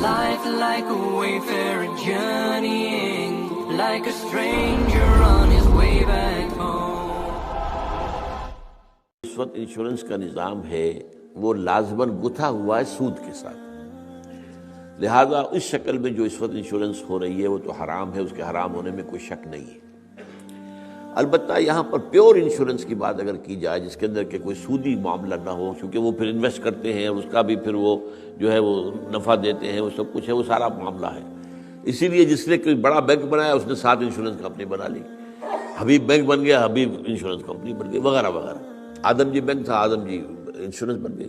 Life like a wayfarer journeying, like a stranger on his way back home. اس وقت insurance کا نظام ہے وہ لازماً گتھا ہوا ہے سود کے ساتھ، لہذا اس شکل میں جو اس وقت انشورنس ہو رہی ہے وہ تو حرام ہے، اس کے حرام ہونے میں کوئی شک نہیں ہے۔ البتہ یہاں پر پیور انشورنس کی بات اگر کی جائے جس کے اندر کہ کوئی سودی معاملہ نہ ہو، کیونکہ وہ پھر انویسٹ کرتے ہیں اور اس کا بھی پھر وہ جو ہے وہ نفع دیتے ہیں، وہ سب کچھ ہے، وہ سارا معاملہ ہے۔ اسی لیے جس نے کوئی بڑا بینک بنایا اس نے 7 انشورنس کمپنی بنا لی، حبیب بینک بن گیا، حبیب انشورنس کمپنی بن گئی، وغیرہ وغیرہ۔ آدم جی بینک تھا، آدم جی انشورنس بن گئی۔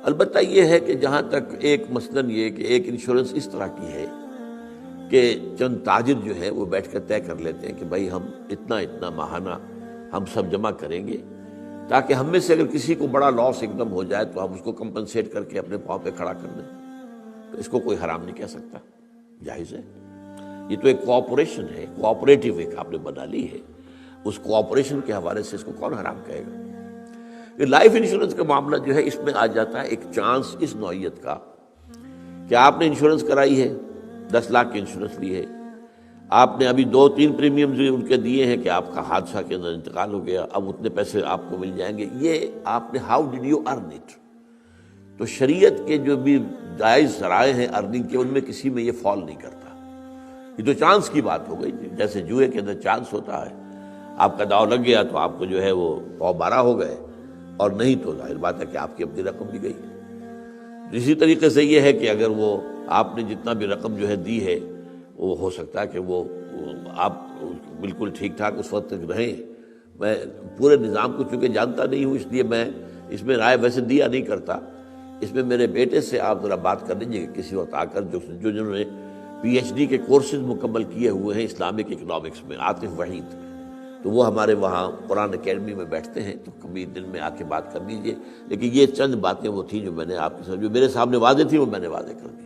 البتہ یہ ہے کہ جہاں تک ایک مثلاً یہ کہ ایک انشورنس اس طرح کی ہے کہ چند تاجر جو ہے وہ بیٹھ کر طے کر لیتے ہیں کہ بھائی ہم اتنا ماہانہ ہم سب جمع کریں گے تاکہ ہم میں سے اگر کسی کو بڑا لاس ایک دم ہو جائے تو ہم اس کو کمپنسیٹ کر کے اپنے پاؤں پہ کھڑا کر دیں، تو اس کو کوئی حرام نہیں کہہ سکتا، جائز ہے۔ یہ تو ایک کوآپریشن ہے، کوآپریٹیو ایک آپ نے بنا لی ہے، اس کوآپریشن کے حوالے سے اس کو کون حرام کہے گا؟ یہ لائف انشورنس کا معاملہ جو ہے اس میں آ جاتا ہے ایک چانس اس نوعیت کا کہ آپ نے انشورنس کرائی ہے، 10 لاکھ کی انشورنس لی ہے، آپ نے ابھی 2-3 پریمیمز ان کے دیے ہیں کہ آپ کا حادثہ کے اندر انتقال ہو گیا، اب اتنے پیسے آپ کو مل جائیں گے۔ یہ آپ نے how did you earn it? تو شریعت کے جو بھی جائز ذرائع ہیں ارننگ کے، ان میں کسی میں یہ فال نہیں کرتا۔ یہ تو چانس کی بات ہو گئی، جیسے جوئے کے اندر چانس ہوتا ہے، آپ کا داؤ لگ گیا تو آپ کو جو ہے وہ 12 ہو گئے، اور نہیں تو ظاہر بات ہے کہ آپ کی اپنی رقم بھی گئی۔ اسی طریقے سے یہ ہے کہ اگر وہ آپ نے جتنا بھی رقم جو ہے دی ہے، وہ ہو سکتا ہے کہ وہ آپ بالکل ٹھیک ٹھاک اس وقت تک رہیں۔ میں پورے نظام کو چونکہ جانتا نہیں ہوں، اس لیے میں اس میں رائے ویسے دیا نہیں کرتا۔ اس میں میرے بیٹے سے آپ ذرا بات کر لیجیے کہ کسی وقت آ کر جنہوں نے PhD کے کورسز مکمل کیے ہوئے ہیں اسلامک اکنامکس میں، عاطف وحید، تو وہ ہمارے وہاں قرآن اکیڈمی میں بیٹھتے ہیں، تو کبھی دن میں آ کے بات کر لیجیے۔ لیکن یہ چند باتیں وہ تھیں جو میں نے آپ کے ساتھ جو میرے سامنے واضح تھی وہ میں نے واضح کر دی۔